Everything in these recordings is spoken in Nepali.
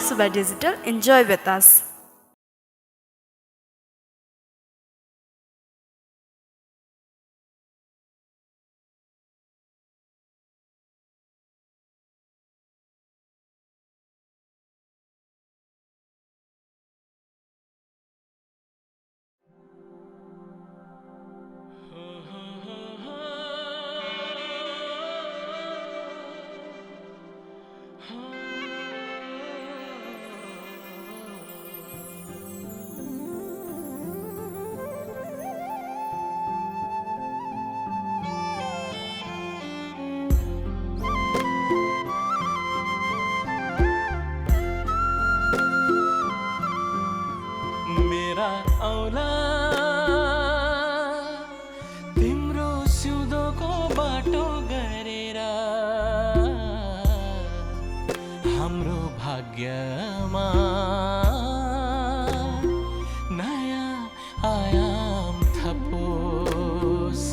Suba Digital. Enjoy with us. मेरा औला तिम्रो सिउँदोको बाटो गरेर हाम्रो भाग्यमा नयाँ आयाम थपोस्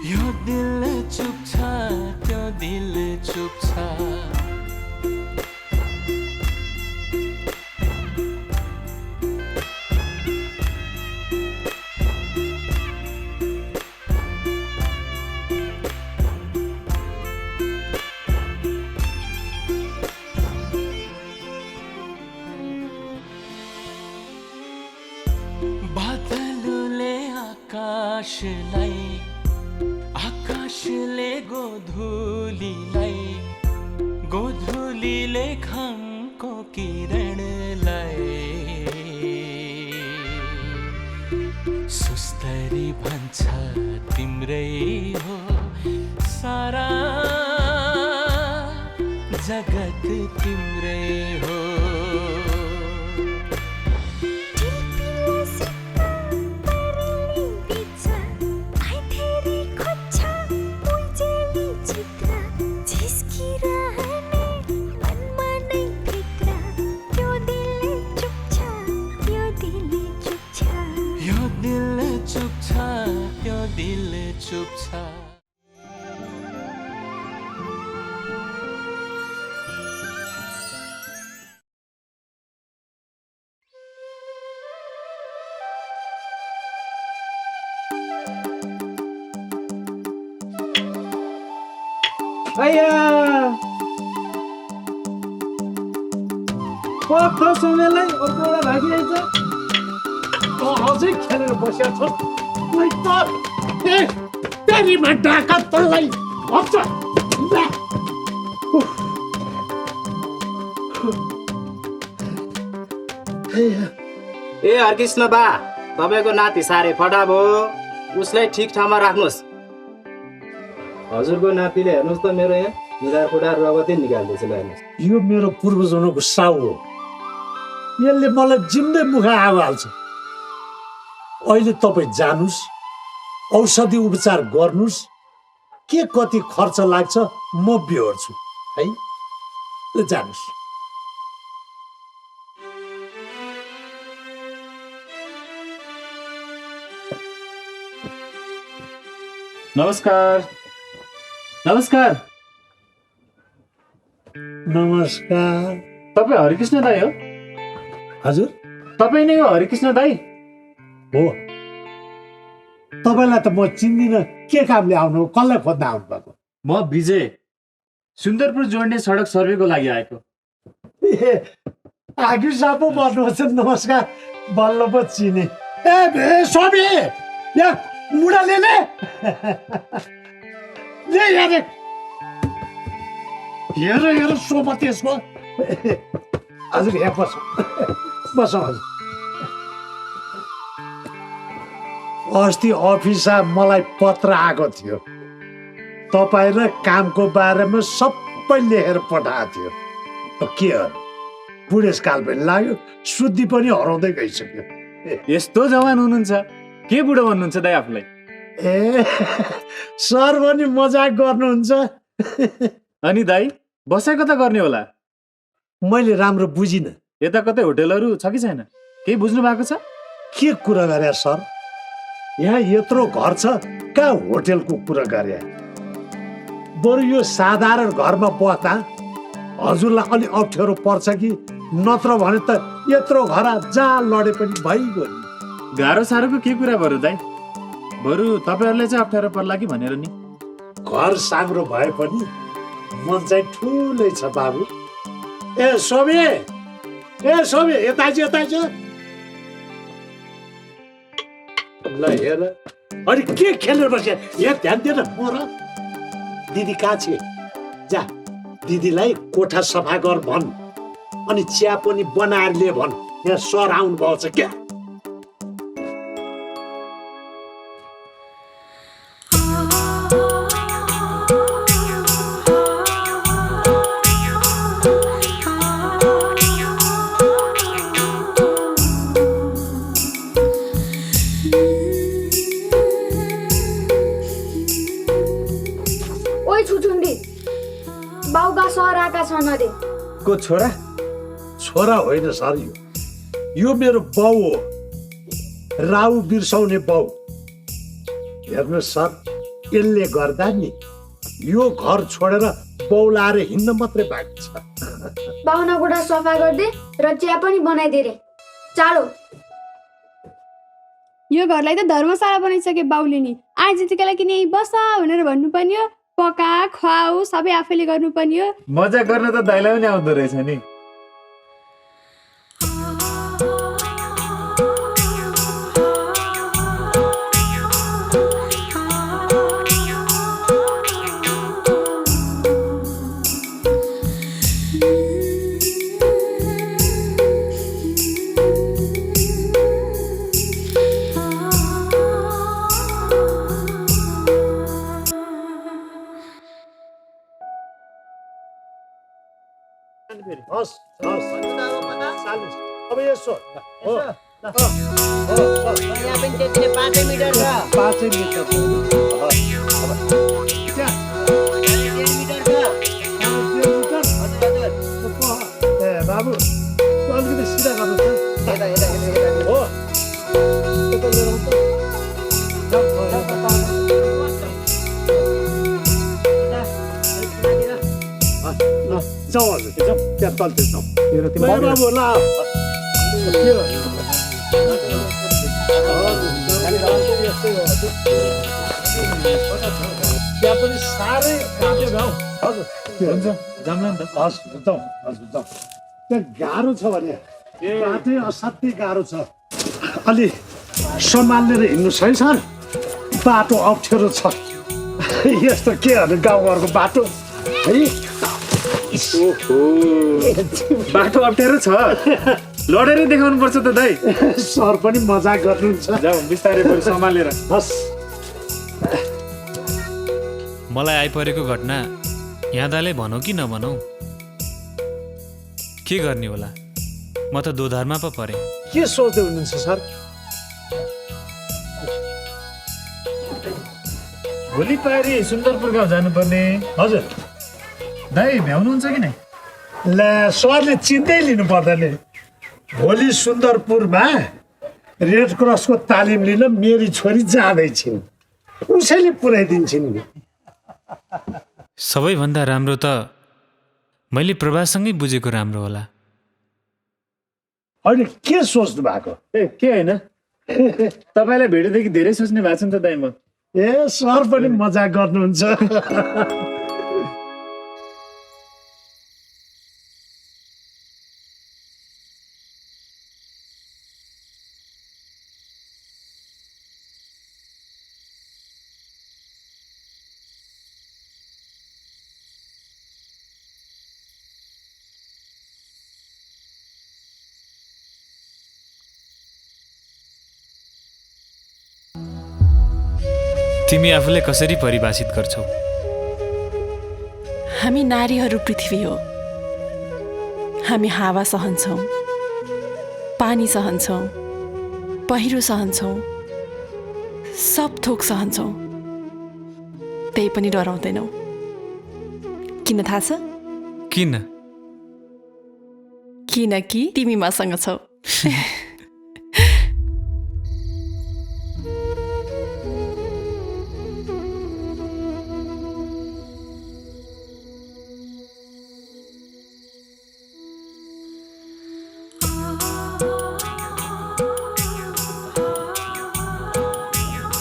यो दिल चुप छ त्यो दिल चुप छ बादलले आकाशले गोधुलीले घामको किरणलाई सुस्तरी भन्छ तिम्रै हो सारा जगत तिम्रै हो दिल चुप छ पक्क समयलाई अर्को एउटा भागिरहेछ अझै खेलेर बसेको छ तेरीमा डाका तँलाई भन्छ ए हरकृष्ण बा तपाईको नाति साह्रै फटा भयो उसलाई ठिक ठाउँमा राख्नुहोस् हजुरको नातिले हेर्नुहोस् त मेरो यहाँ निधार फुटार रगतै निकाल्दैछ हेर्नुहोस् यो मेरो पूर्वजन्मको साउ हो यसले मलाई जिम्दै मुखा आगो हाल्छ अहिले तपाईँ जानुस् औषधि उपचार गर्नुस् के कति खर्च लाग्छ म बिहोर्छु है ल जानुस् नमस्कार नमस्कार नमस्कार तपाईँ हरिकृष्ण दाई हो हजुर तपाईँ नै हो हरिकृष्ण दाई हो तपाईँलाई त म चिन्दिनँ के कामले आउनु कसलाई खोज्न आउनु भएको म विजय सुन्दरपुर जोड्ने सडक सर्वेको लागि आएको ए आगी सापो भन्नुहोस् नमस्कार बल्ल पो चिने ए स्वामी यहाँ मुढा ले यार हेर सोमा त्यसको हजुर यहाँ बस हजुर अस्ति अफिसमा मलाई पत्र आएको थियो तपाईँ र कामको बारेमा सबै लेखेर पठाएको थियो के हो बुढेसकाल पनि लाग्यो शुद्धि पनि हराउँदै गइसक्यो यस्तो जवान हुनुहुन्छ के बुढो भन्नुहुन्छ दाइ आफूलाई ए सर पनि मजाक गर्नुहुन्छ अनि दाइ बसाइ कता गर्ने होला? मैले राम्रो बुझिनँ। यता कतै होटलहरू छ कि छैन? केही बुझ्नु भएको छ? के कुरा गरे सर? यहाँ यत्रो घर छ, कहाँ होटेलको कुरा गरे? बरु यो साधारण घरमा बस्दा हजुरलाई अलि अप्ठ्यारो पर्छ कि नत्र भने त यत्रो घर जहाँ लडे पनि भइगयो नि। गाह्रो साह्रोको के कुरा बरु दाइ? बरु तपाईँहरूलाई चाहिँ अप्ठ्यारो पर्ला कि भनेर नि। घर साँग्रो भए पनि मन चाहिँ ठुलै छ बाबु। ए सोमे, यता आइज। ल हेर, अनि के खेलेर बस्यो? यहाँ ध्यान दिएर म र दिदी कहाँ छे? जा दिदीलाई कोठा सफा गर भन्, अनि चिया पनि बनाएर लिए भन्। यहाँ सर आउनु भएको छ क्या? बाउका सहराका छन् अरे। को छोरा? छोरा होइन सर, यो मेरो बाउ हो, राउ बिर्साउने बाउ। हेर्नुहोस् सर, यसले गर्दा नि यो घर छोडेर बौलाएर हिँड्न मात्रै बाँकी छ। बाहुना गोडा सफा गरिदे र चिया पनि बनाइदे रे। चाँडो। यो घरलाई त धर्मशाला बनाइसके बाउले नि। आए जतिखेर किन यही बस भनेर भन्नुपर्ने हो। पका खुवाऊ सबै आफैले गर्नुपर्ने हो। मजा गर्न त दाइलाई पनि आउँदो रहेछ नि। हस् अब यसो हो, यहाँ पनि त्यति नै 5 मिटर छ। 5 मिटर छ। ए बाबु, अलिकति सिधा गर्नुहोस् हो। जाउँ हजुर, जाउँ त्यहाँ तलतिर जाउँ। बाबु ल त्यहाँ पनि साह्रै गाह्रो गाउँ हजुर। हुन्छ जाउँला नि त। हस् जाउँ हजुर जाउँ। त्यहाँ गाह्रो छ भने बाटै असाध्यै गाह्रो छ। अलि सम्हालेर हिँड्नुहोस् है सर, बाटो अप्ठ्यारो छ। यस्तो के भने गाउँघरको बाटो है। बाटो अप्ठ्यारो छ, लडेरै देखाउनु पर्छ त दाइ। सर पनि मजाक गर्नुहुन्छ। जाउँ बिस्तारै बरु सम्हालेर। हस् मलाई आइपरेको घटना यादाले भनौँ कि नभनौँ, के गर्ने होला? म त दोधारमा पो परेँ। के सोच्दै हुनुहुन्छ सर? भोलि पारि सुन्दरपुर गाउँ जानुपर्ने। हजुर दाइ भ्याउनुहुन्छ कि नै? ला सरले चिन्दै लिनु पर्दैन। भोलि सुन्दरपुरमा रेड क्रसको तालिम लिन मेरी छोरी जाँदैछिन्, उसैले पुर्याइदिन्छन् नि। सबैभन्दा राम्रो त मैले प्रभासँगै बुझेको राम्रो होला। अहिले के सोच्नु भएको? ए के होइन, तपाईँलाई भेटेदेखि धेरै सोच्ने भएको छ नि त दाइ म। ए सर पनि मजाक गर्नुहुन्छ। तिमी आफूलाई कसरी परिभाषित गर्छौ? हामी नारीहरू पृथ्वी हो। हामी हावा सहन्छौँ, पानी सहन्छौँ, पहिरो सहन्छौँ, सब थोक सहन्छौँ, त्यही पनि डराउँदैनौँ। किन थाहा छ? किन? किनकि तिमी मसँग छौ।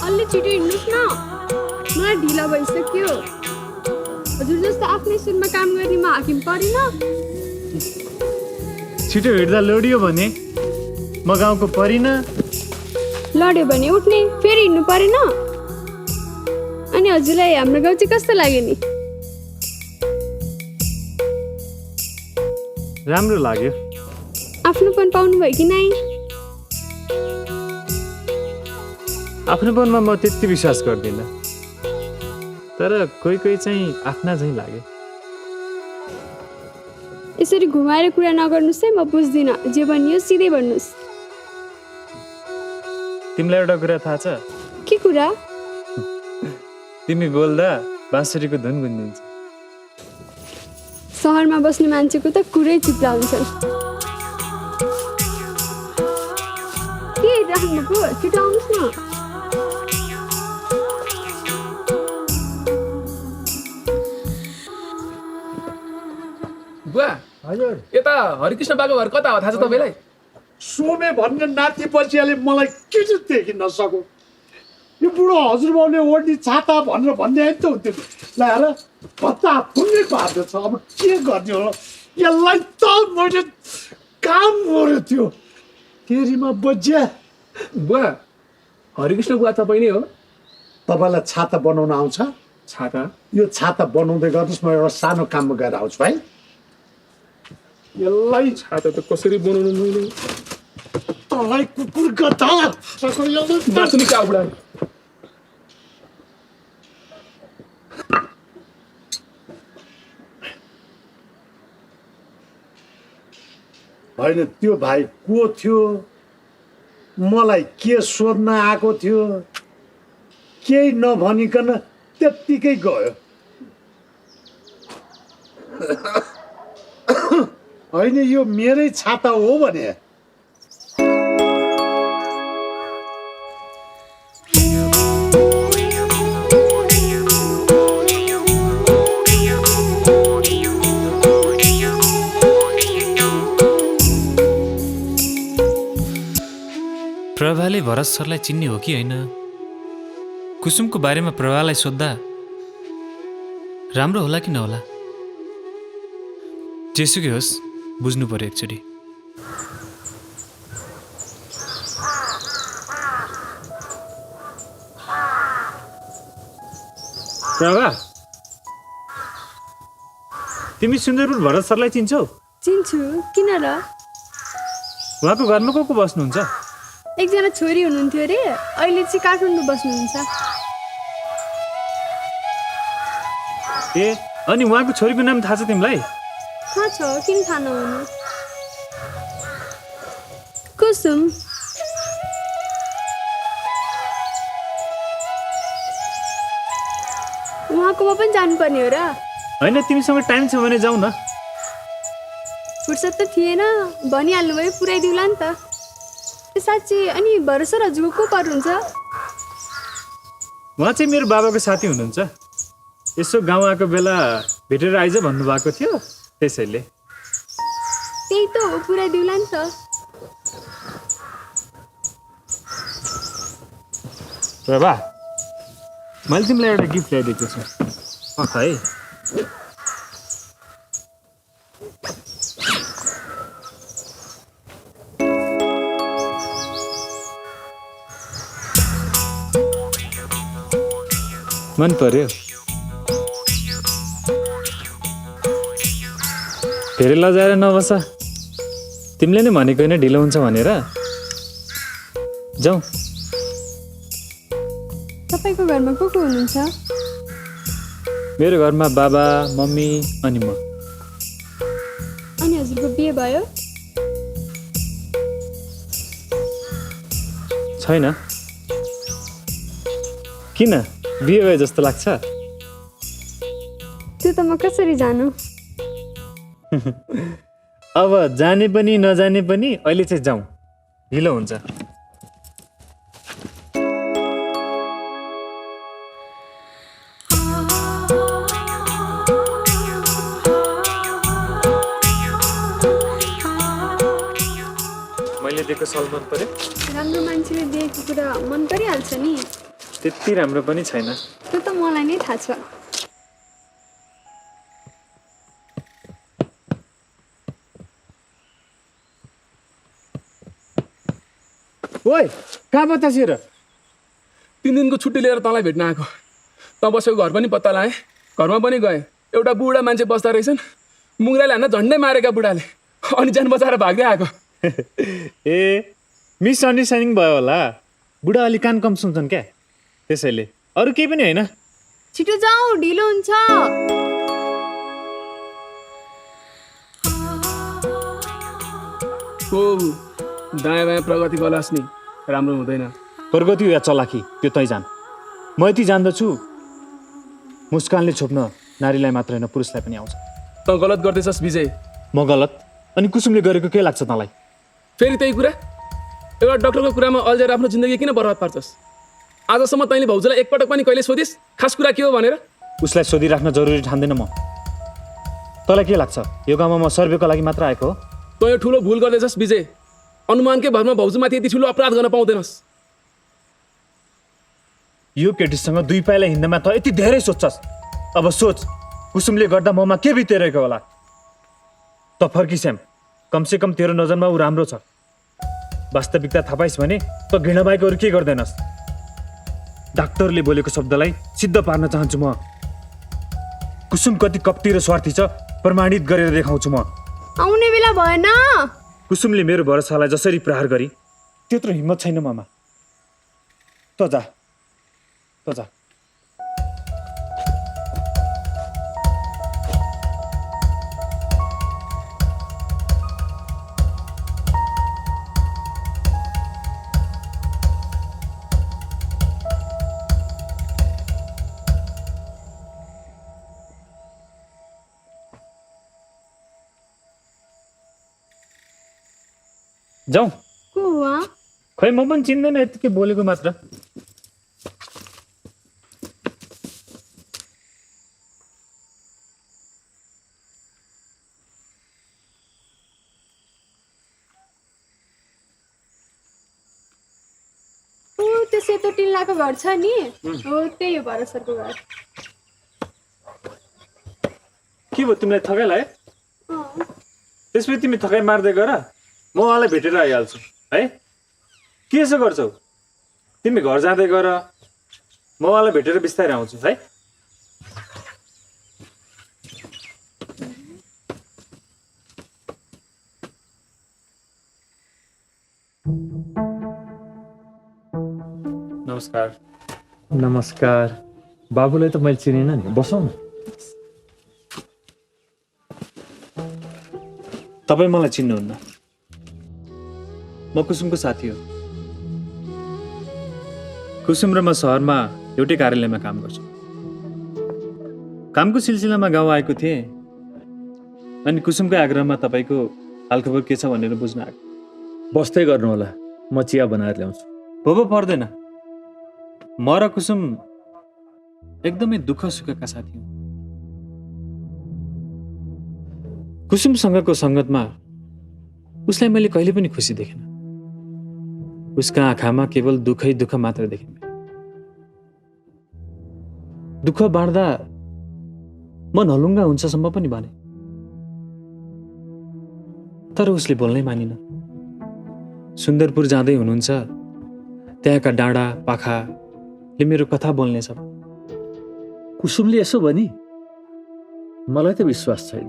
अलि छिटो हिँड्नुहोस् न, मलाई ढिला भइसक्यो। हजुर जस्तो आफ्नै सुनमा काम गर्नेमा हाकिम परिन। छिटो हिँड्दा लडियो भने म गाउँको परिन। लड्यो भने उठ्ने, फेरि हिँड्नु परेन। अनि हजुरलाई हाम्रो गाउँ चाहिँ कस्तो लाग्यो नि? राम्रो लाग्यो। आफ्नोपन पाउनु भयो कि नै? आफ्नोपनमा म त्यति विश्वास गर्दिनँ, तर कोही कोही चाहिँ आफ्ना झैँ लाग्यो। यसरी घुमाएर कुरा नगर्नुहोस् है, म बुझ्दिनँ। जे भनियो सिधै भन्नुहोस्। तिमीलाई एउटा कुरा थाहा छ? के कुरा? तिमी बोल्दा बाँसुरीको धुन गुन्जिन्छ। सहरमा बस्ने मान्छेको त कुरै चिप्ला हुन्छ। के राख्नुको? छिटो आउनुहोस् न। बुवा, हजुर यता हरिकृष्ण बाको घर कता हो थाहा छ तपाईँलाई? सोमे भन्ने नाति बचियाले मलाई के चाहिँ देखि नसक्यो। यो बुढो हजुरबाउले ओढ्ने छाता भनेर भन्दै त हुन्थ्यो। ल्याएर भत्ता फुल्ने पार्दो छ। अब के गर्ने हो? यसलाई त मैले काम गर्यो थियो। तेरीमा बजिया। बुवा, हरिकृष्ण बुवा तपाईँ नै हो? तपाईँलाई छाता बनाउन आउँछ? छाता? यो छाता बनाउँदै गर्नुहोस्, म एउटा सानो काममा गएर आउँछु है। यसलाई छाता त कसरी बनाउनु मैले? तँलाई कुकुर गधा नाच्ने क्या बुढा? होइन, त्यो भाइ को थियो? मलाई के सोध्न आएको थियो? केही नभनिकन त्यत्तिकै गयो। होइन, यो मेरै छाता हो भने। प्रभाले भरत सरलाई चिन्ने हो कि होइन? कुसुमको बारेमा प्रभालाई सोद्धा राम्रो होला कि नहोला? जेसुकै होस्, बुझ्नु पर्यो एकचोटि। प्रभा, तिमी सुन्दरपुर भरत सरलाई चिन्छौ? चिन्छु, किन र? उहाँको घरमा को बस्नुहुन्छ? एकजना छोरी हुनुहुन्थ्यो अरे, अहिले चाहिँ काठमाडौँ बस्नुहुन्छ। ए, अनि उहाँको छोरीको नाम थाहा छ तिमीलाई? थाहा छ, किन थाहा नहुनु? कुसुम। उहाँकोमा पनि जानुपर्ने हो र? होइन, तिमीसँग टाइम छ भने जाऊ न। फुर्सद त थिएन, भनिहाल्नु भयो, पुऱ्याइदिउला नि त। साँच्ची, अनि भरत सर हजुरको को पर्नुहुन्छ? उहाँ चाहिँ मेरो बाबाको साथी हुनुहुन्छ। यसो गाउँ आएको बेला भेटेर आइज भन्नुभएको थियो, त्यसैले। त्यही त हो, पुऱ्याइदिउला नि त। प्रभा, मैले तिमीलाई एउटा गिफ्ट ल्याइदिएको छु। है, मन पर्यो? धेरै लजाएर नबस, तिमीले नै भनेको होइन ढिलो हुन्छ भनेर। जाउँ। तपाईँको घरमा को हुनुहुन्छ? मेरो घरमा बाबा, मम्मी अनि म। अनि हजुरको बिहे भयो? छैन। किन, बिहे भयो जस्तो लाग्छ? त्यो त म कसरी जानु? अब जाने पनि नजाने पनि अहिले चाहिँ जाउँ, ढिलो हुन्छ। मैले दिएको सल मन पर्यो? राम्रो मान्छेले दिएको कुरा मन परिहाल्छ नि। त्यति राम्रो पनि छैन। त्यो त मलाई नै थाहा छ। ओइ कहाँ बतासियो र? 3 दिनको छुट्टी लिएर तँलाई भेट्न आएको। तँ बसेको घर पनि पत्ता लगाएँ, घरमा पनि गएँ। एउटा बुढा मान्छे बस्दा रहेछन्, मुङ्राले हान्न झन्डै मारेका बुढाले, अनि ज्यान बचाएर भाग्दै आएको। ए मिसअन्डरस्ट्यान्डिङ भयो होला। बुढा अलि कान कम सुन्छन् क्या, त्यसैले। अरू केही पनि होइन। छिटो जाऊ, ढिलो हुन्छ। ओ दायाँ बायाँ प्रगति गलास नि राम्रो हुँदैन। प्रगति या चलाकी त्यो तै जान। म यति जान्दछु, मुस्कानले छोप्न नारीलाई मात्र होइन पुरुषलाई पनि आउँछ। तँ गलत गर्दैछस् विजय। म गलत? अनि कुसुमले गरेको के लाग्छ तँलाई? फेरि त्यही कुरा, एउटा डक्टरको कुरामा अल्झेर आफ्नो जिन्दगी किन बर्बाद पार्छस्? आजसम्म तैँले भाउजूलाई एकपटक पनि कहिले सोधिस् खास कुरा के हो भनेर? उसलाई सोधिराख्न जरुरी ठान्दैन म। तँलाई के लाग्छ यो गाउँमा म सर्वेको लागि मात्र आएको हो? तँ यो ठुलो भुल गर्दैछस् विजय। अनुमानकै भरमा भाउजूमाथि यति ठुलो अपराध गर्न पाउँदैनस्। यो केटीसँग 2 पाइला हिँड्नमा त यति धेरै सोच्छस्। अब सोच, कुसुमले गर्दा ममा के बितेरहेको होला? त फर्किस्याम, कमसेकम तेरो नजरमा ऊ राम्रो छ। वास्तविकता थाहा पाइस् भने त घृणा बाहेक अरू के गर्दैनस्? डाक्टरले बोलेको शब्दलाई सिद्ध पार्न चाहन्छु म। कुसुम कति कप्टी र स्वार्थी छ प्रमाणित गरेर देखाउँछु म। आउने बेला भएन। कुसुमले मेरो भरोसालाई जसरी प्रहार गरी त्यत्रो हिम्मत छैन ममा। त जा, त जा। जाउँ। को हो? खै म पनि चिन्दैन, यतिकै बोलेको मात्र। त्यो सेतो टिल्लाको घर छ नि, हो त्यही हो भरसरको घर। के भयो तिमीलाई थकाइ लाग्यो? त्यसपछि तिमी थकाइ मार्दै गर, म उहाँलाई भेटेर आइहाल्छु है। के यसो गर्छौ? तिमी घर जाँदै गर, म उहाँलाई भेटेर बिस्तारै आउँछु है। नमस्कार। नमस्कार। बाबुलाई त मैले चिनिनँ नि, बसौँ न। तपाईँ मलाई चिन्नुहुन्न, म कुसुमको साथी हो। कुसुम र म सहरमा एउटै कार्यालयमा काम गर्छु। कामको सिलसिलामा गाउँ आएको थिएँ, अनि कुसुमको आग्रहमा तपाईँको हालखबर के छ भनेर बुझ्न आएको। बस्दै गर्नु होला, म चिया बनाएर ल्याउँछु। भोबो पर्दैन, म र कुसुम एकदमै दुःख सुखका साथी हौँ। कुसुमसँगको सङ्गतमा उसलाई मैले कहिले पनि खुसी देखेन। उसका आँखामा केवल दुःखै दुःख मात्र देखेँ। दुःख बाँड्दा म नलुङ्गा हुन्छसम्म पनि भने, तर उसले बोल्नै मानिन। सुन्दरपुर जाँदै हुनुहुन्छ, त्यहाँका डाँडा पाखाले मेरो कथा बोल्नेछ। कुसुमले यसो भनी? मलाई त विश्वास छैन।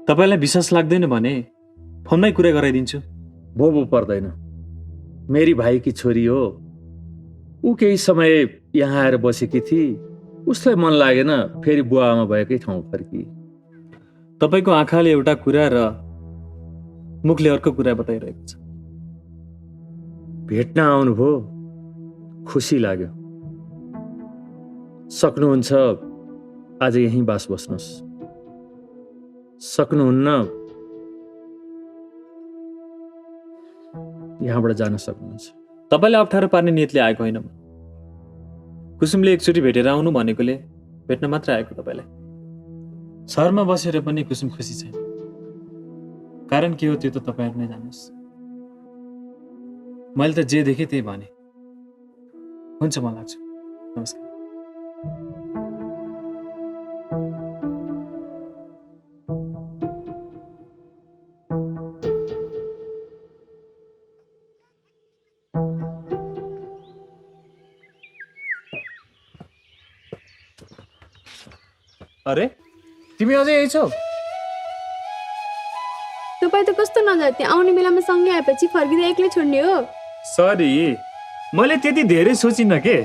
तपाईँलाई विश्वास लाग्दैन भने फोनमै कुरा गराइदिन्छु। भोबो पर्दैन, मेरी भाइकी छोरी हो। ऊ केही समय यहाँ आएर बसेकी थिई, उसलाई मन लागेन, फेरि बुवा आमा भएकै ठाउँ फर्की। तपाईँको आँखाले एउटा कुरा र मुखले अर्को कुरा बताइरहेको छ। भेट्न आउनुभयो, खुसी लाग्यो। सक्नुहुन्छ आज यहीँ बास बस्नुहोस्। सक्नुहुन्न यहाँबाट जान सक्नुहुन्छ। तपाईँले अप्ठ्यारो पार्ने नियतले आएको होइन म। कुसुमले एकचोटि भेटेर आउनु भनेकोले भेट्न मात्र आएको तपाईँलाई। सहरमा बसेर पनि कुसुम खुसी छैन। कारण के हो त्यो त तपाईँहरू नै जान्नुहोस्। मैले त जे देखेँ त्यही भने। हुन्छ, म लाग्छु। नमस्कार। अरे तिमी अझै यही छौ? तपाईँ त कस्तो नजाति, आउने बेलामा सँगै आएपछि फर्किँदा एक्लै छोड्ने हो। सरी, मैले त्यति धेरै सोचिनँ के।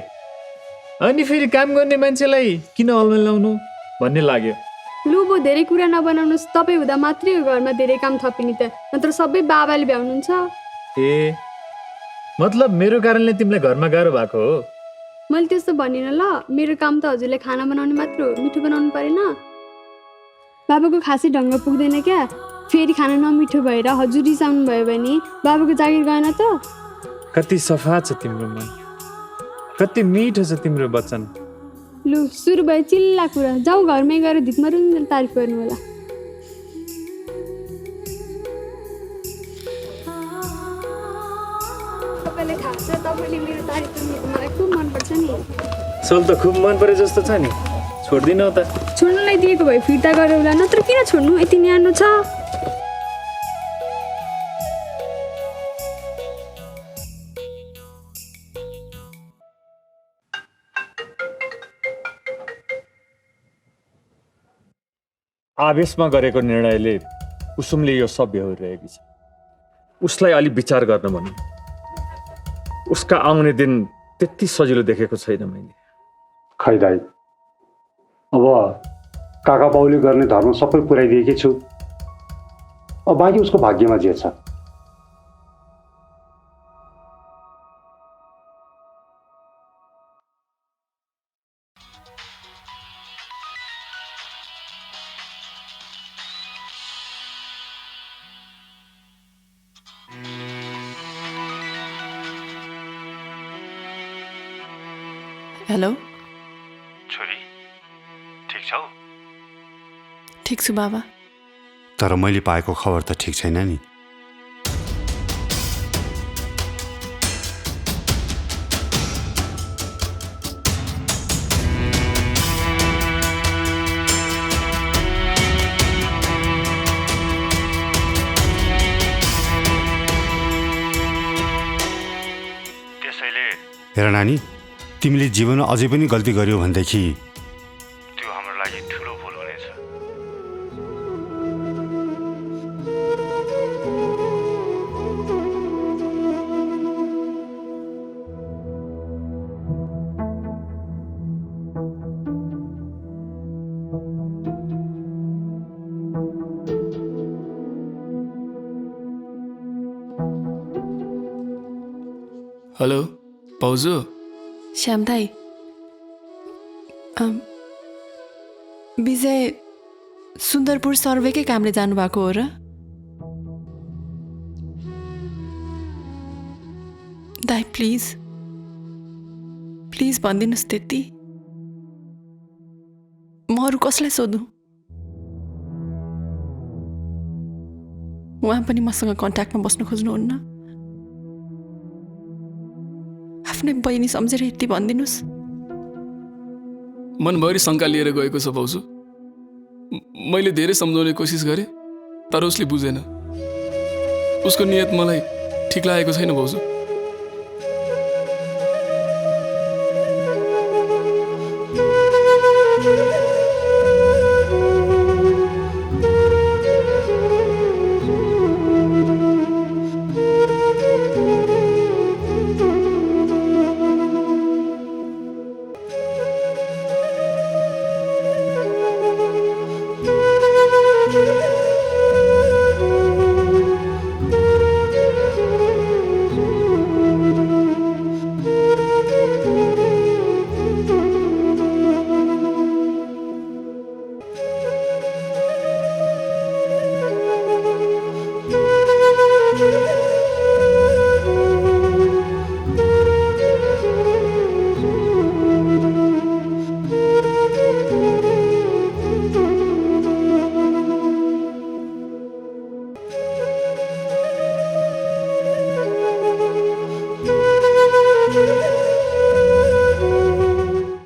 अनि फेरि काम गर्ने मान्छेलाई किन अल्मलाउनु भन्ने लाग्यो। लु बो धेरै कुरा नबनाउनुहोस्, तपाईँ हुँदा मात्रै हो घरमा धेरै काम थपिने त, नत्र सबै बाबाले भ्याउनुहुन्छ। ए मतलब मेरो कारणले तिमीलाई घरमा गाह्रो भएको हो? मैले त्यस्तो भनिनँ ल। मेरो काम त हजुरले खाना बनाउनु मात्र हो, मिठो बनाउनु परेन। बाबाको खासै ढङ्ग पुग्दैन क्या। फेरि खाना नमिठो भएर हजुर रिसाउनु भयो भने बाबाको जागिर गएन त। कति सफा छ तिम्रो मन, कति मिठो छ तिम्रो वचन। लु सुरु भयो चिल्ला कुरा। जाउँ घरमै गएर धिक्मरुन्जेल तारिफ गर्नु होला। तपाईँलाई थाहा छ, तपाईँले मेरो तारिफ गर्नुको मलाई खुब मनपर्छ नि। सोल त खुब मन परे जस्तो छ नि। छोड्दिनौ त? छोड्नुलाई दिएको भए फिर्ता गरेर होला, नत्र किन छोड्नु, यति न्यानो छ। आवेशमा गरेको निर्णयले कुसुमले यो सब बेहोरिरहेकी छ। उसलाई अलि विचार गर्न भन्नु। उसका आउने दिन त्यति सजिलो देखेको छैन मैले। खै दाइ, अब काका बाउले गर्ने धर्म सबै पुर्याइदिएकै छु। अब बाँकी उसको भाग्यमा जे छ। हेलो छोरी, ठिक छौ? ठिक छु बाबा। तर मैले पाएको खबर त ठिक छैन नि। त्यसैले हेर नानी, तिमीले जीवनमा अझै पनि गल्ती गर्यौ भनेदेखि त्यो हाम्रो लागि ठुलो भुल हुनेछ। हेलो पाउजू। श्याम दाई, विजय सुन्दरपुर सर्वेकै कामले जानुभएको हो र? दाई प्लिज प्लिज भनिदिनुहोस् त्यति। म अरू कसलाई सोधौँ? उहाँ पनि मसँग कन्ट्याक्टमा बस्न खोज्नुहुन्न। आफ्नै बहिनी सम्झेर यति भनिदिनुहोस्। मनभरि शङ्का लिएर गएको छ भाउजू। मैले धेरै सम्झाउने कोसिस गरेँ, तर उसले बुझेन। उसको नियत मलाई ठिक लागेको छैन भाउजू।